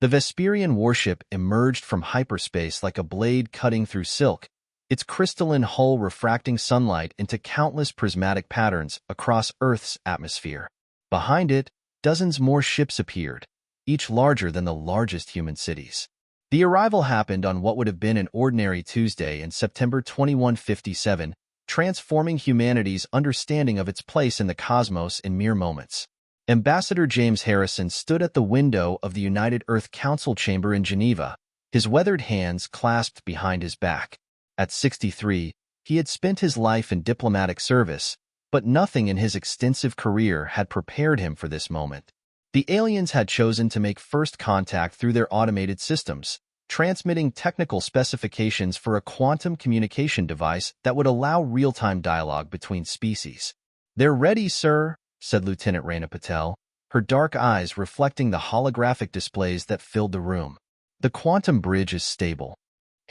The Vesperian warship emerged from hyperspace like a blade cutting through silk, its crystalline hull refracting sunlight into countless prismatic patterns across Earth's atmosphere. Behind it, dozens more ships appeared, each larger than the largest human cities. The arrival happened on what would have been an ordinary Tuesday in September 2157, transforming humanity's understanding of its place in the cosmos in mere moments. Ambassador James Harrison stood at the window of the United Earth Council chamber in Geneva, his weathered hands clasped behind his back. At 63, he had spent his life in diplomatic service, but nothing in his extensive career had prepared him for this moment. The aliens had chosen to make first contact through their automated systems, transmitting technical specifications for a quantum communication device that would allow real-time dialogue between species. "They're ready, sir," said Lieutenant Raina Patel, her dark eyes reflecting the holographic displays that filled the room. "The quantum bridge is stable."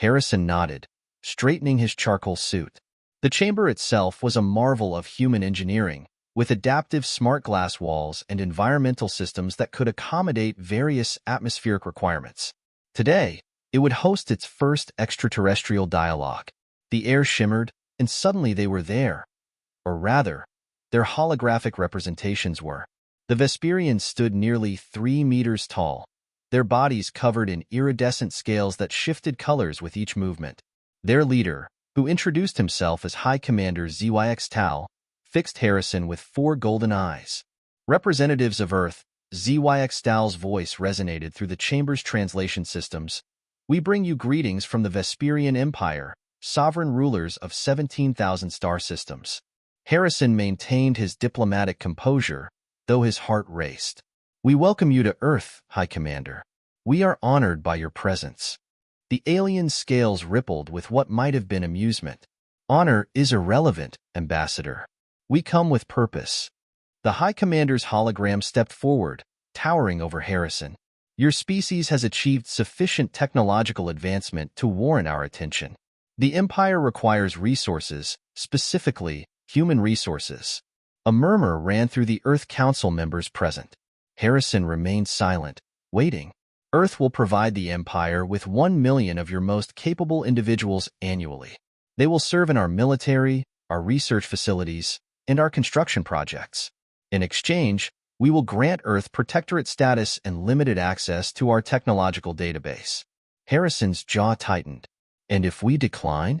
Harrison nodded, straightening his charcoal suit. The chamber itself was a marvel of human engineering, with adaptive smart glass walls and environmental systems that could accommodate various atmospheric requirements. Today, it would host its first extraterrestrial dialogue. The air shimmered, and suddenly they were there. Or rather, their holographic representations were. The Vesperians stood nearly 3 meters tall, their bodies covered in iridescent scales that shifted colors with each movement. Their leader, who introduced himself as High Commander Zyx Tal, fixed Harrison with 4 golden eyes. "Representatives of Earth," Zyx Tal's voice resonated through the chamber's translation systems. "We bring you greetings from the Vesperian Empire, sovereign rulers of 17,000 star systems." Harrison maintained his diplomatic composure, though his heart raced. "We welcome you to Earth, High Commander. We are honored by your presence." The alien scales rippled with what might have been amusement. "Honor is irrelevant, Ambassador. We come with purpose." The High Commander's hologram stepped forward, towering over Harrison. "Your species has achieved sufficient technological advancement to warrant our attention. The Empire requires resources, specifically human resources." A murmur ran through the Earth Council members present. Harrison remained silent, waiting. "Earth will provide the Empire with 1 million of your most capable individuals annually. They will serve in our military, our research facilities, and our construction projects. In exchange, we will grant Earth protectorate status and limited access to our technological database." Harrison's jaw tightened. "And if we decline?"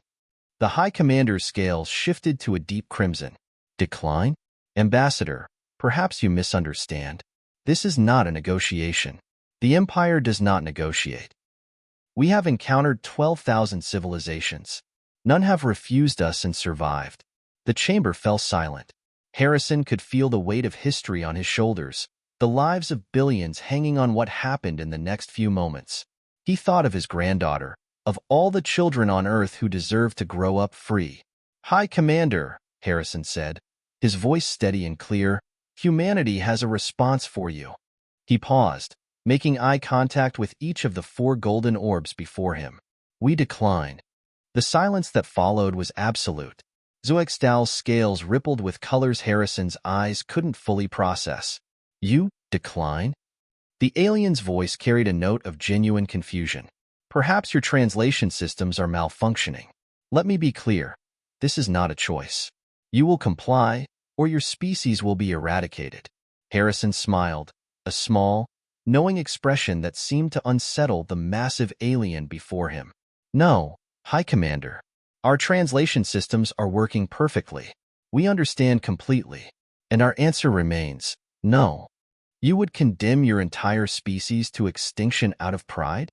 The High Commander's scales shifted to a deep crimson. "Decline? Ambassador, perhaps you misunderstand. This is not a negotiation. The Empire does not negotiate. We have encountered 12,000 civilizations. None have refused us and survived." The chamber fell silent. Harrison could feel the weight of history on his shoulders, the lives of billions hanging on what happened in the next few moments. He thought of his granddaughter, of all the children on Earth who deserve to grow up free. "High Commander," Harrison said, his voice steady and clear, "humanity has a response for you." He paused, making eye contact with each of the 4 golden orbs before him. "We decline." The silence that followed was absolute. Zyx Tal's scales rippled with colors Harrison's eyes couldn't fully process. "You decline?" The alien's voice carried a note of genuine confusion. "Perhaps your translation systems are malfunctioning. Let me be clear. This is not a choice. You will comply, or your species will be eradicated." Harrison smiled, a small, knowing expression that seemed to unsettle the massive alien before him. "No, High Commander. Our translation systems are working perfectly. We understand completely. And our answer remains, no." "You would condemn your entire species to extinction out of pride?"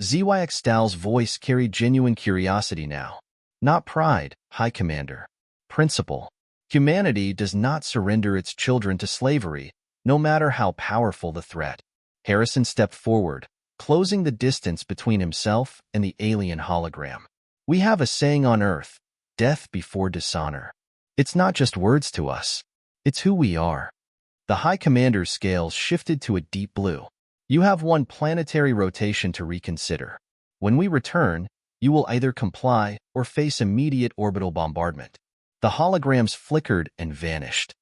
Zyx Tal's voice carried genuine curiosity now. "Not pride, High Commander. Principle. Humanity does not surrender its children to slavery, no matter how powerful the threat." Harrison stepped forward, closing the distance between himself and the alien hologram. "We have a saying on Earth, death before dishonor. It's not just words to us. It's who we are." The High Commander's scales shifted to a deep blue. "You have 1 planetary rotation to reconsider. When we return, you will either comply or face immediate orbital bombardment." The holograms flickered and vanished.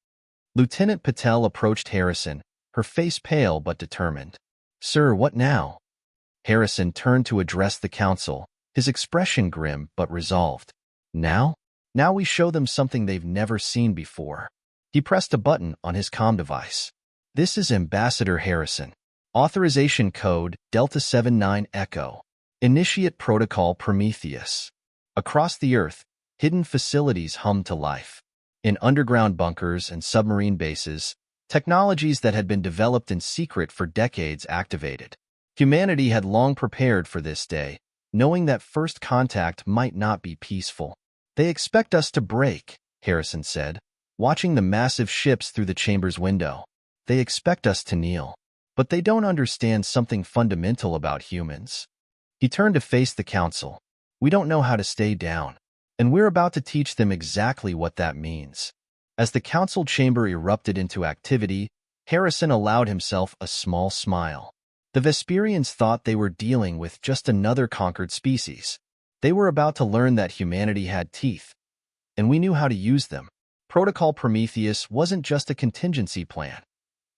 Lieutenant Patel approached Harrison, her face pale but determined. "Sir, what now?" Harrison turned to address the council, his expression grim but resolved. Now? Now we show them something they've never seen before. He pressed a button on his comm device. This is Ambassador Harrison. Authorization code Delta 79 Echo. Initiate protocol Prometheus. Across the Earth, hidden facilities hummed to life. In underground bunkers and submarine bases, technologies that had been developed in secret for decades activated. Humanity had long prepared for this day, knowing that first contact might not be peaceful. They expect us to break, Harrison said, watching the massive ships through the chamber's window. They expect us to kneel. But they don't understand something fundamental about humans. He turned to face the council. We don't know how to stay down, and we're about to teach them exactly what that means. As the council chamber erupted into activity, Harrison allowed himself a small smile. The Vesperians thought they were dealing with just another conquered species. They were about to learn that humanity had teeth, and we knew how to use them. Protocol Prometheus wasn't just a contingency plan.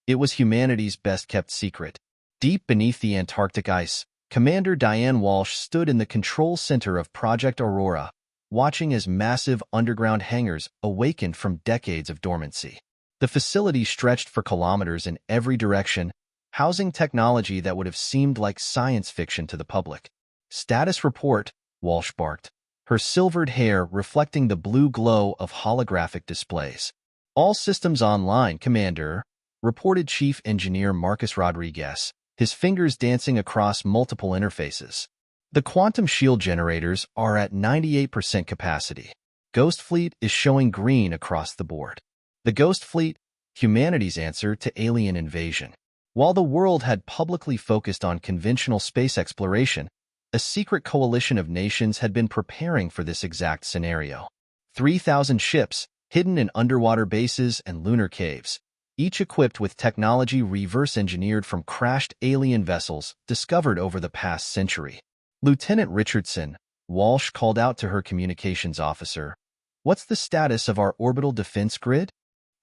It was humanity's best-kept secret. Deep beneath the Antarctic ice, Commander Diane Walsh stood in the control center of Project Aurora, watching as massive underground hangars awakened from decades of dormancy. The facility stretched for kilometers in every direction, housing technology that would have seemed like science fiction to the public. Status report, Walsh barked, her silvered hair reflecting the blue glow of holographic displays. All systems online, Commander, reported Chief Engineer Marcus Rodriguez, his fingers dancing across multiple interfaces. The quantum shield generators are at 98% capacity. Ghost Fleet is showing green across the board. The Ghost Fleet, humanity's answer to alien invasion. While the world had publicly focused on conventional space exploration, a secret coalition of nations had been preparing for this exact scenario. 3,000 ships, hidden in underwater bases and lunar caves, each equipped with technology reverse-engineered from crashed alien vessels discovered over the past century. Lieutenant Richardson, Walsh called out to her communications officer, "What's the status of our orbital defense grid?"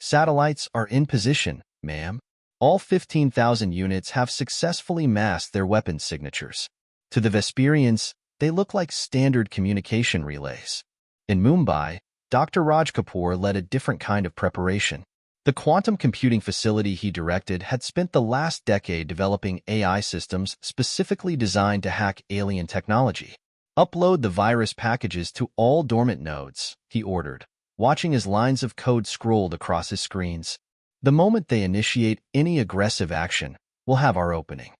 "Satellites are in position, ma'am. All 15,000 units have successfully masked their weapons signatures. To the Vesperians, they look like standard communication relays." In Mumbai, Dr. Raj Kapoor led a different kind of preparation. The quantum computing facility he directed had spent the last decade developing AI systems specifically designed to hack alien technology. "Upload the virus packages to all dormant nodes," he ordered, watching as lines of code scrolled across his screens. "The moment they initiate any aggressive action, we'll have our opening."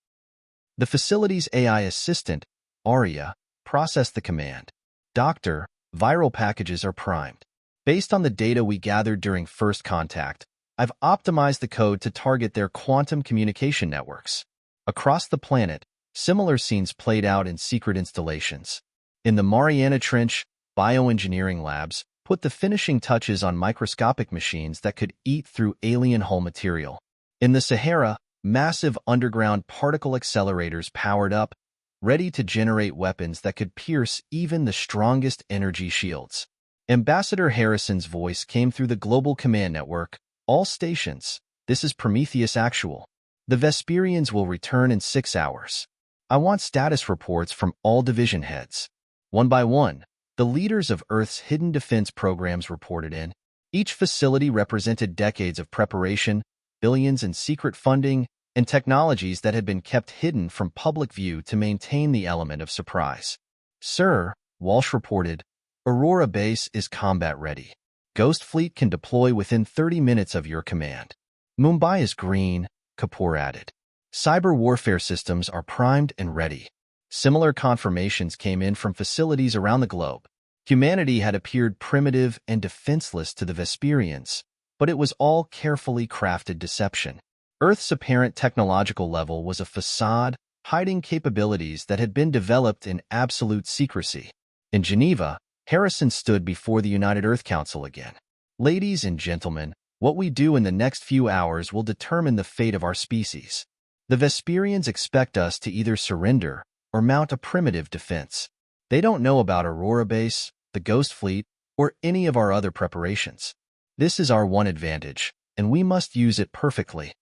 The facility's AI assistant, Arya, processed the command. "Doctor, viral packages are primed. Based on the data we gathered during first contact, I've optimized the code to target their quantum communication networks." Across the planet, similar scenes played out in secret installations. In the Mariana Trench, bioengineering labs put the finishing touches on microscopic machines that could eat through alien hull material. In the Sahara, massive underground particle accelerators powered up, ready to generate weapons that could pierce even the strongest energy shields. Ambassador Harrison's voice came through the global command network. "All stations, this is Prometheus Actual. The Vesperians will return in 6 hours. I want status reports from all division heads." One by one, the leaders of Earth's hidden defense programs reported in. Each facility represented decades of preparation, billions in secret funding, and technologies that had been kept hidden from public view to maintain the element of surprise. "Sir," Walsh reported, "Aurora Base is combat ready. Ghost Fleet can deploy within 30 minutes of your command." "Mumbai is green," Kapoor added. "Cyber warfare systems are primed and ready." Similar confirmations came in from facilities around the globe. Humanity had appeared primitive and defenseless to the Vesperians, but it was all carefully crafted deception. Earth's apparent technological level was a facade, hiding capabilities that had been developed in absolute secrecy. In Geneva, Harrison stood before the United Earth Council again. "Ladies and gentlemen, what we do in the next few hours will determine the fate of our species. The Vesperians expect us to either surrender or mount a primitive defense. They don't know about Aurora Base, the Ghost Fleet, or any of our other preparations. This is our one advantage, and we must use it perfectly."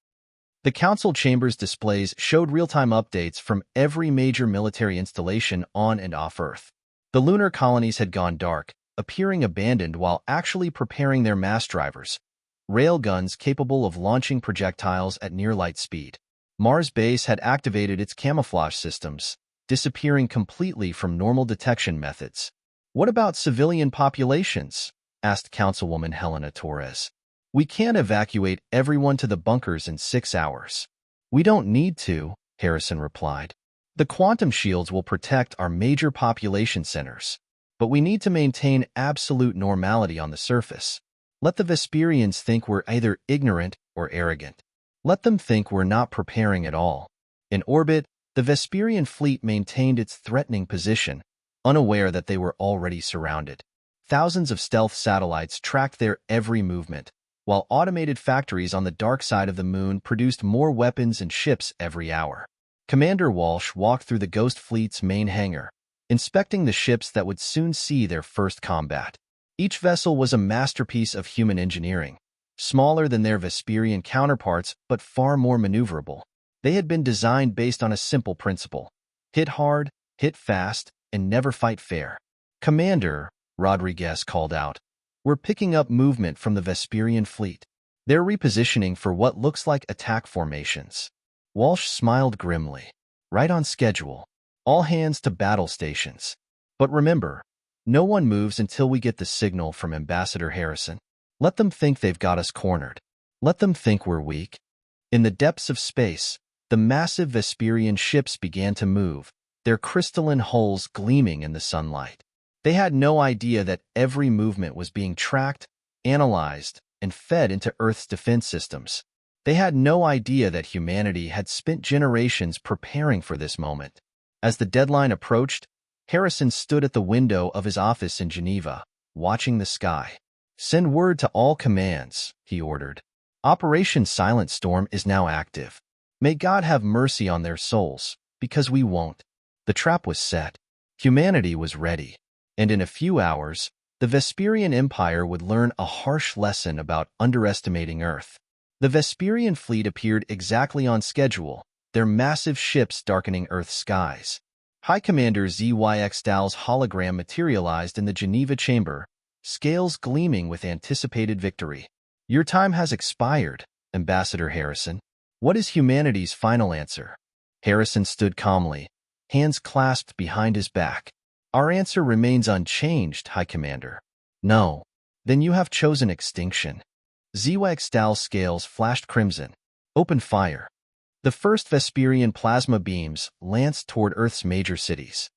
The council chamber's displays showed real-time updates from every major military installation on and off Earth. The lunar colonies had gone dark, appearing abandoned while actually preparing their mass drivers, railguns capable of launching projectiles at near-light speed. Mars base had activated its camouflage systems, disappearing completely from normal detection methods. "What about civilian populations?" asked Councilwoman Helena Torres. "We can't evacuate everyone to the bunkers in 6 hours." "We don't need to," Harrison replied. "The quantum shields will protect our major population centers, but we need to maintain absolute normality on the surface. Let the Vesperians think we're either ignorant or arrogant. Let them think we're not preparing at all." In orbit, the Vesperian fleet maintained its threatening position, unaware that they were already surrounded. Thousands of stealth satellites tracked their every movement, while automated factories on the dark side of the moon produced more weapons and ships every hour. Commander Walsh walked through the Ghost Fleet's main hangar, inspecting the ships that would soon see their first combat. Each vessel was a masterpiece of human engineering, smaller than their Vesperian counterparts but far more maneuverable. They had been designed based on a simple principle: hit hard, hit fast, and never fight fair. "Commander," Rodriguez called out, "we're picking up movement from the Vesperian fleet. They're repositioning for what looks like attack formations." Walsh smiled grimly. "Right on schedule. All hands to battle stations. But remember, no one moves until we get the signal from Ambassador Harrison. Let them think they've got us cornered. Let them think we're weak." In the depths of space, the massive Vesperian ships began to move, their crystalline hulls gleaming in the sunlight. They had no idea that every movement was being tracked, analyzed, and fed into Earth's defense systems. They had no idea that humanity had spent generations preparing for this moment. As the deadline approached, Harrison stood at the window of his office in Geneva, watching the sky. "Send word to all commands," he ordered. "Operation Silent Storm is now active. May God have mercy on their souls, because we won't." The trap was set. Humanity was ready. And in a few hours, the Vesperian Empire would learn a harsh lesson about underestimating Earth. The Vesperian fleet appeared exactly on schedule, their massive ships darkening Earth's skies. High Commander Zyxtal's hologram materialized in the Geneva chamber, scales gleaming with anticipated victory. "Your time has expired, Ambassador Harrison. What is humanity's final answer?" Harrison stood calmly, hands clasped behind his back. "Our answer remains unchanged, High Commander." "No. Then you have chosen extinction." Zyxtal's scales flashed crimson. "Open fire." The first Vesperian plasma beams lanced toward Earth's major cities.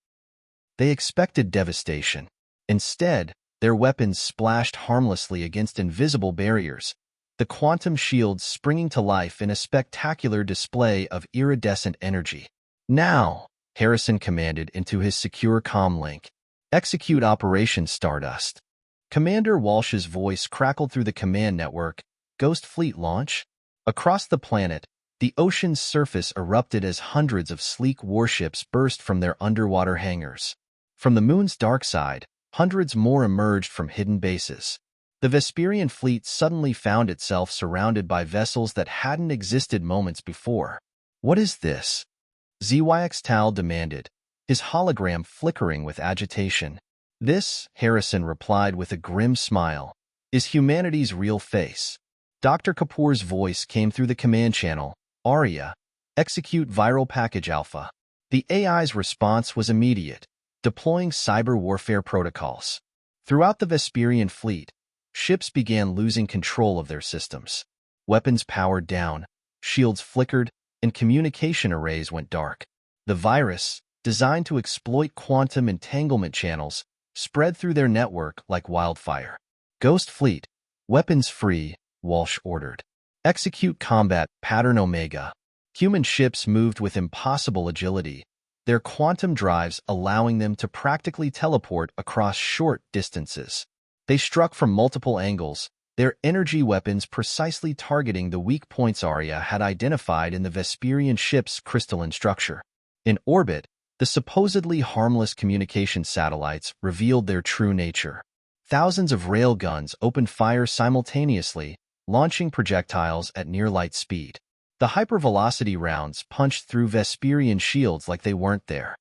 They expected devastation. Instead, their weapons splashed harmlessly against invisible barriers, the quantum shields springing to life in a spectacular display of iridescent energy. "Now," Harrison commanded into his secure comm link, "execute Operation Stardust." Commander Walsh's voice crackled through the command network. "Ghost Fleet launch?" Across the planet, the ocean's surface erupted as hundreds of sleek warships burst from their underwater hangars. From the moon's dark side, hundreds more emerged from hidden bases. The Vesperian fleet suddenly found itself surrounded by vessels that hadn't existed moments before. "What is this?" Zyxtal demanded, his hologram flickering with agitation. "This," Harrison replied with a grim smile, "is humanity's real face." Dr. Kapoor's voice came through the command channel. "Arya, execute Viral Package Alpha." The AI's response was immediate, deploying cyber warfare protocols. Throughout the Vesperian fleet, ships began losing control of their systems. Weapons powered down, shields flickered, and communication arrays went dark. The virus, designed to exploit quantum entanglement channels, spread through their network like wildfire. "Ghost Fleet, weapons free," Walsh ordered. "Execute Combat Pattern Omega." Human ships moved with impossible agility, their quantum drives allowing them to practically teleport across short distances. They struck from multiple angles, their energy weapons precisely targeting the weak points Arya had identified in the Vesperian ship's crystalline structure. In orbit, the supposedly harmless communication satellites revealed their true nature. Thousands of railguns opened fire simultaneously, launching projectiles at near-light speed. The hypervelocity rounds punched through Vesperian shields like they weren't there.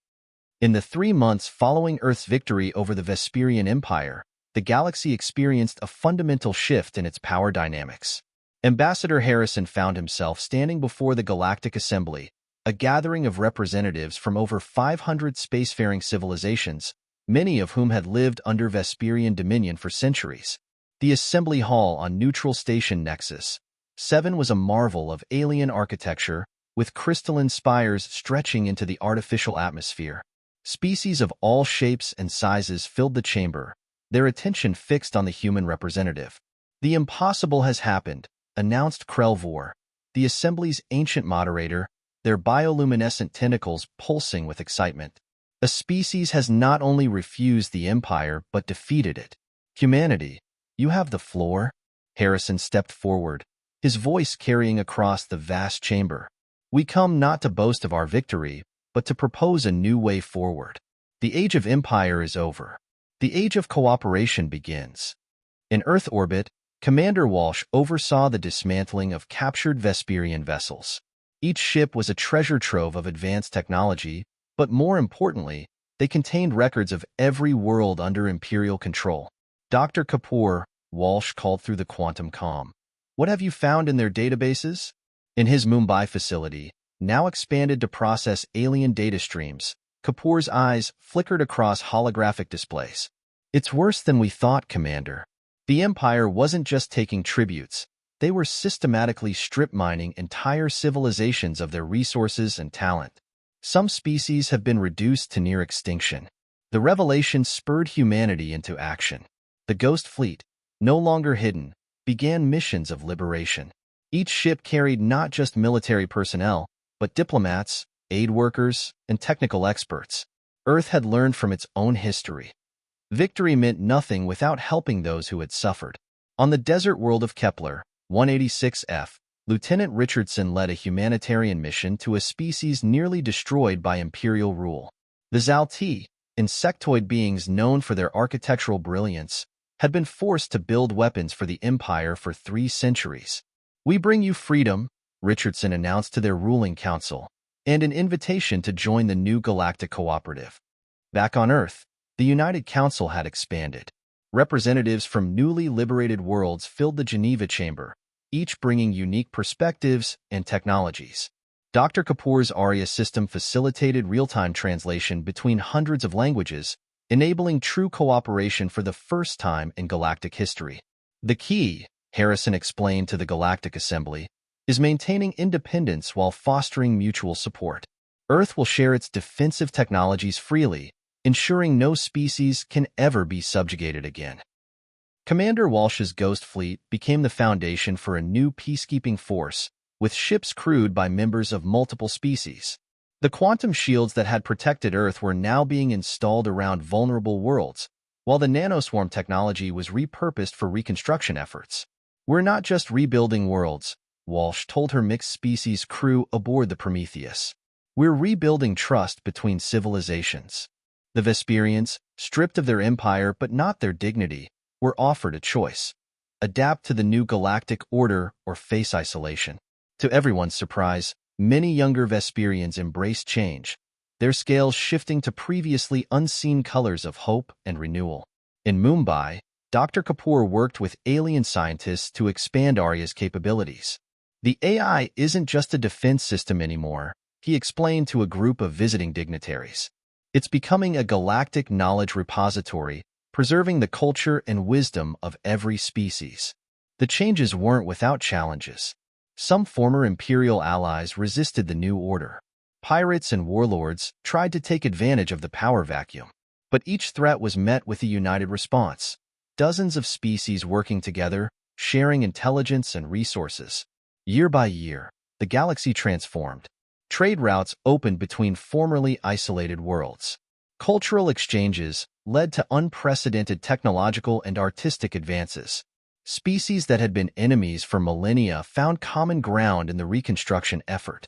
In the 3 months following Earth's victory over the Vesperian Empire, the galaxy experienced a fundamental shift in its power dynamics. Ambassador Harrison found himself standing before the Galactic Assembly, a gathering of representatives from over 500 spacefaring civilizations, many of whom had lived under Vesperian dominion for centuries. The Assembly Hall on Neutral Station Nexus 7 was a marvel of alien architecture, with crystalline spires stretching into the artificial atmosphere. Species of all shapes and sizes filled the chamber, their attention fixed on the human representative. "The impossible has happened," announced Krelvor, the Assembly's ancient moderator, their bioluminescent tentacles pulsing with excitement. "A species has not only refused the Empire but defeated it. Humanity, you have the floor." Harrison stepped forward, his voice carrying across the vast chamber. "We come not to boast of our victory, but to propose a new way forward. The age of empire is over. The age of cooperation begins." In Earth orbit, Commander Walsh oversaw the dismantling of captured Vesperian vessels. Each ship was a treasure trove of advanced technology, but more importantly, they contained records of every world under Imperial control. "Dr. Kapoor," Walsh called through the quantum comm, "what have you found in their databases?" In his Mumbai facility, now expanded to process alien data streams, Kapoor's eyes flickered across holographic displays. "It's worse than we thought, Commander. The Empire wasn't just taking tributes, they were systematically strip-mining entire civilizations of their resources and talent. Some species have been reduced to near extinction." The revelation spurred humanity into action. The Ghost Fleet, no longer hidden, began missions of liberation. Each ship carried not just military personnel, but diplomats, aid workers, and technical experts. Earth had learned from its own history. Victory meant nothing without helping those who had suffered. On the desert world of Kepler, 186F, Lieutenant Richardson led a humanitarian mission to a species nearly destroyed by Imperial rule. The Zalti, insectoid beings known for their architectural brilliance, had been forced to build weapons for the Empire for 3 centuries. "We bring you freedom," Richardson announced to their ruling council, and an invitation to join the new Galactic Cooperative. Back on Earth, the United Council had expanded. Representatives from newly liberated worlds filled the Geneva chamber, each bringing unique perspectives and technologies. Dr. Kapoor's ARIA system facilitated real-time translation between hundreds of languages, enabling true cooperation for the first time in galactic history. "The key," Harrison explained to the Galactic Assembly, "is maintaining independence while fostering mutual support. Earth will share its defensive technologies freely, ensuring no species can ever be subjugated again." Commander Walsh's Ghost Fleet became the foundation for a new peacekeeping force, with ships crewed by members of multiple species. The quantum shields that had protected Earth were now being installed around vulnerable worlds, while the nanoswarm technology was repurposed for reconstruction efforts. "We're not just rebuilding worlds," Walsh told her mixed-species crew aboard the Prometheus. "We're rebuilding trust between civilizations." The Vesperians, stripped of their empire but not their dignity, were offered a choice: adapt to the new galactic order or face isolation. To everyone's surprise, many younger Vesperians embraced change, their scales shifting to previously unseen colors of hope and renewal. In Mumbai, Dr. Kapoor worked with alien scientists to expand ARIA's capabilities. "The AI isn't just a defense system anymore," he explained to a group of visiting dignitaries. "It's becoming a galactic knowledge repository, preserving the culture and wisdom of every species." The changes weren't without challenges. Some former Imperial allies resisted the new order. Pirates and warlords tried to take advantage of the power vacuum. But each threat was met with a united response. Dozens of species working together, sharing intelligence and resources. Year by year, the galaxy transformed. Trade routes opened between formerly isolated worlds. Cultural exchanges led to unprecedented technological and artistic advances. Species that had been enemies for millennia found common ground in the reconstruction effort.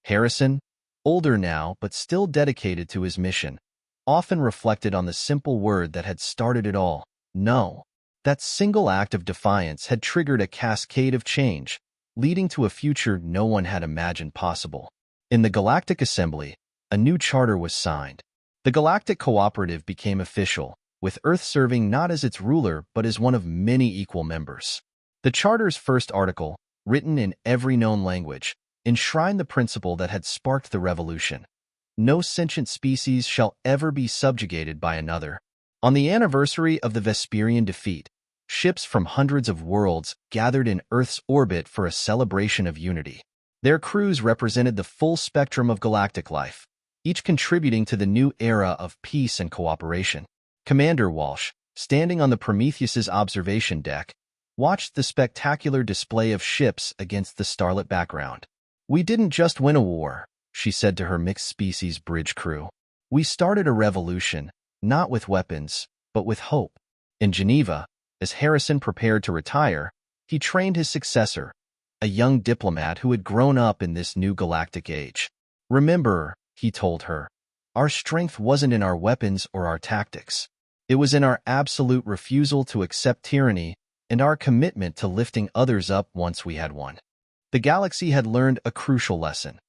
Harrison, older now but still dedicated to his mission, often reflected on the simple word that had started it all: no. That single act of defiance had triggered a cascade of change, leading to a future no one had imagined possible. In the Galactic Assembly, a new charter was signed. The Galactic Cooperative became official, with Earth serving not as its ruler but as one of many equal members. The charter's first article, written in every known language, enshrined the principle that had sparked the revolution. No sentient species shall ever be subjugated by another. On the anniversary of the Vesperian defeat, ships from hundreds of worlds gathered in Earth's orbit for a celebration of unity. Their crews represented the full spectrum of galactic life, each contributing to the new era of peace and cooperation. Commander Walsh, standing on the Prometheus's observation deck, watched the spectacular display of ships against the starlit background. "We didn't just win a war," she said to her mixed-species bridge crew. "We started a revolution, not with weapons, but with hope." In Geneva, as Harrison prepared to retire, he trained his successor, a young diplomat who had grown up in this new galactic age. "Remember," he told her, "our strength wasn't in our weapons or our tactics. It was in our absolute refusal to accept tyranny and our commitment to lifting others up once we had won." The galaxy had learned a crucial lesson.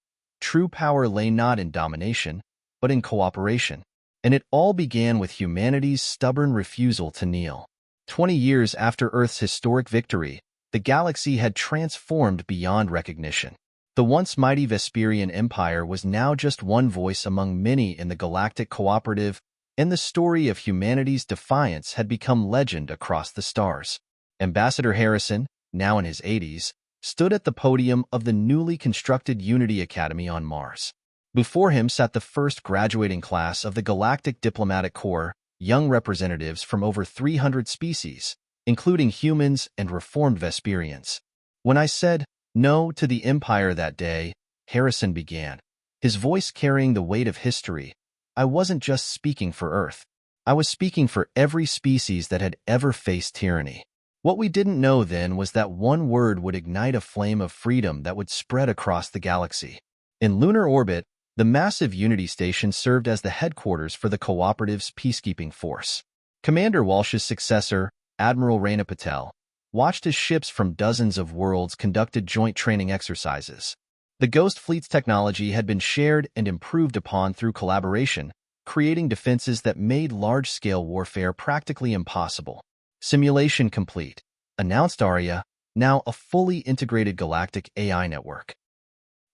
True power lay not in domination, but in cooperation. And it all began with humanity's stubborn refusal to kneel. 20 years after Earth's historic victory, the galaxy had transformed beyond recognition. The once mighty Vesperian Empire was now just one voice among many in the Galactic Cooperative, and the story of humanity's defiance had become legend across the stars. Ambassador Harrison, now in his 80s, stood at the podium of the newly constructed Unity Academy on Mars. Before him sat the first graduating class of the Galactic Diplomatic Corps, young representatives from over 300 species, including humans and reformed Vesperians. "When I said no to the Empire that day," Harrison began, his voice carrying the weight of history, "I wasn't just speaking for Earth. I was speaking for every species that had ever faced tyranny. What we didn't know then was that one word would ignite a flame of freedom that would spread across the galaxy." In lunar orbit, the massive Unity Station served as the headquarters for the Cooperative's peacekeeping force. Commander Walsh's successor, Admiral Raina Patel, watched as ships from dozens of worlds conducted joint training exercises. The Ghost Fleet's technology had been shared and improved upon through collaboration, creating defenses that made large-scale warfare practically impossible. "Simulation complete," announced Arya, now a fully integrated galactic AI network.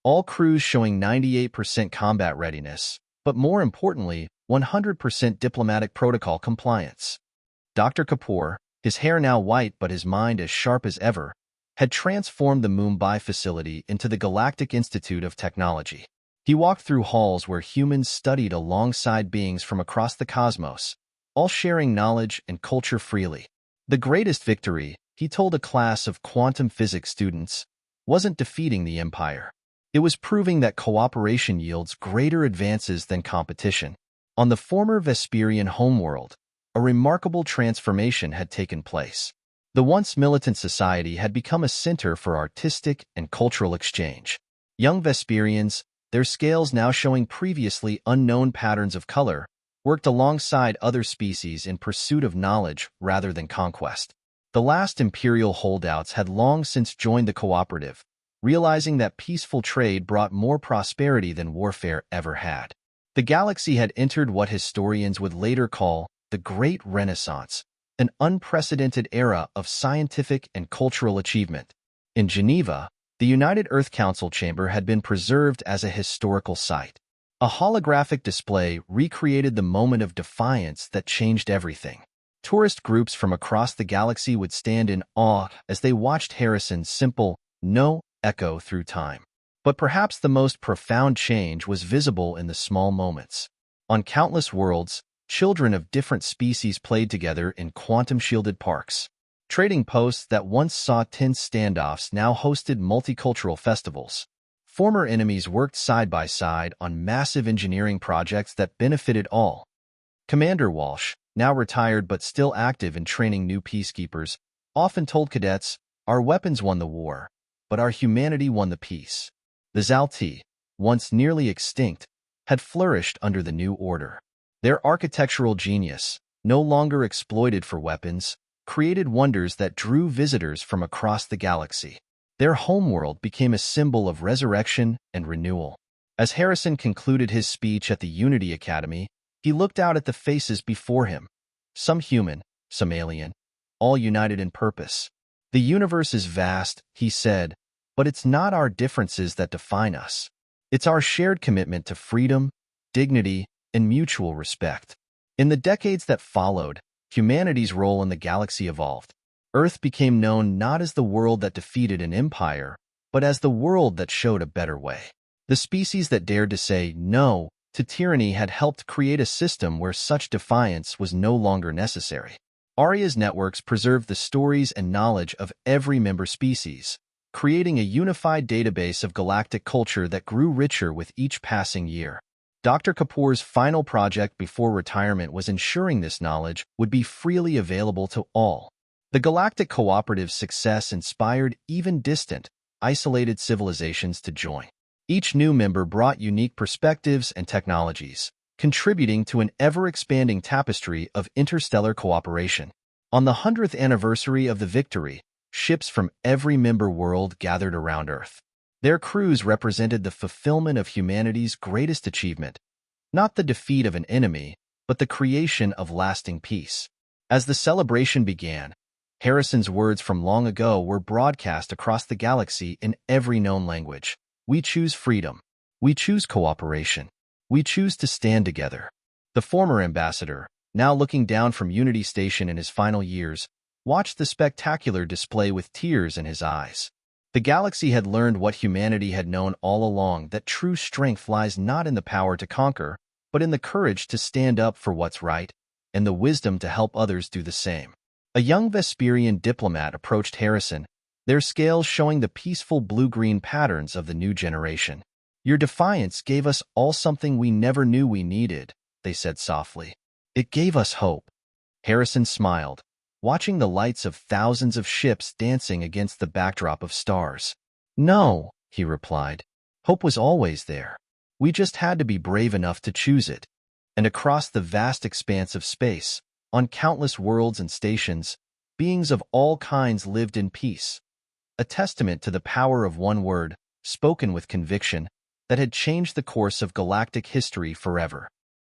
All crews showing 98% combat readiness, but more importantly, 100% diplomatic protocol compliance. Dr. Kapoor, his hair now white but his mind as sharp as ever, had transformed the Mumbai facility into the Galactic Institute of Technology. He walked through halls where humans studied alongside beings from across the cosmos, all sharing knowledge and culture freely. The greatest victory, he told a class of quantum physics students, wasn't defeating the Empire. It was proving that cooperation yields greater advances than competition. On the former Vesperian homeworld, a remarkable transformation had taken place. The once militant society had become a center for artistic and cultural exchange. Young Vesperians, their scales now showing previously unknown patterns of color, worked alongside other species in pursuit of knowledge rather than conquest. The last imperial holdouts had long since joined the cooperative, realizing that peaceful trade brought more prosperity than warfare ever had. The galaxy had entered what historians would later call the Great Renaissance, an unprecedented era of scientific and cultural achievement. In Geneva, the United Earth Council chamber had been preserved as a historical site. A holographic display recreated the moment of defiance that changed everything. Tourist groups from across the galaxy would stand in awe as they watched Harrison's simple "no" echo through time. But perhaps the most profound change was visible in the small moments. On countless worlds, children of different species played together in quantum-shielded parks. Trading posts that once saw tense standoffs now hosted multicultural festivals. Former enemies worked side by side on massive engineering projects that benefited all. Commander Walsh, now retired but still active in training new peacekeepers, often told cadets, "Our weapons won the war, but our humanity won the peace." The Zalti, once nearly extinct, had flourished under the new order. Their architectural genius, no longer exploited for weapons, created wonders that drew visitors from across the galaxy. Their homeworld became a symbol of resurrection and renewal. As Harrison concluded his speech at the Unity Academy, he looked out at the faces before him. Some human, some alien, all united in purpose. The universe is vast, he said, but it's not our differences that define us. It's our shared commitment to freedom, dignity, and mutual respect. In the decades that followed, humanity's role in the galaxy evolved. Earth became known not as the world that defeated an empire, but as the world that showed a better way. The species that dared to say no to tyranny had helped create a system where such defiance was no longer necessary. Aria's networks preserved the stories and knowledge of every member species, creating a unified database of galactic culture that grew richer with each passing year. Dr. Kapoor's final project before retirement was ensuring this knowledge would be freely available to all. The Galactic Cooperative's success inspired even distant, isolated civilizations to join. Each new member brought unique perspectives and technologies, contributing to an ever-expanding tapestry of interstellar cooperation. On the 100th anniversary of the victory, ships from every member world gathered around Earth. Their crews represented the fulfillment of humanity's greatest achievement, not the defeat of an enemy, but the creation of lasting peace. As the celebration began, Harrison's words from long ago were broadcast across the galaxy in every known language. We choose freedom. We choose cooperation. We choose to stand together. The former ambassador, now looking down from Unity Station in his final years, watched the spectacular display with tears in his eyes. The galaxy had learned what humanity had known all along, that true strength lies not in the power to conquer, but in the courage to stand up for what's right, and the wisdom to help others do the same. A young Vesperian diplomat approached Harrison, their scales showing the peaceful blue-green patterns of the new generation. Your defiance gave us all something we never knew we needed, they said softly. It gave us hope. Harrison smiled, watching the lights of thousands of ships dancing against the backdrop of stars. No, he replied. Hope was always there. We just had to be brave enough to choose it. And across the vast expanse of space, on countless worlds and stations, beings of all kinds lived in peace. A testament to the power of one word, spoken with conviction, that had changed the course of galactic history forever.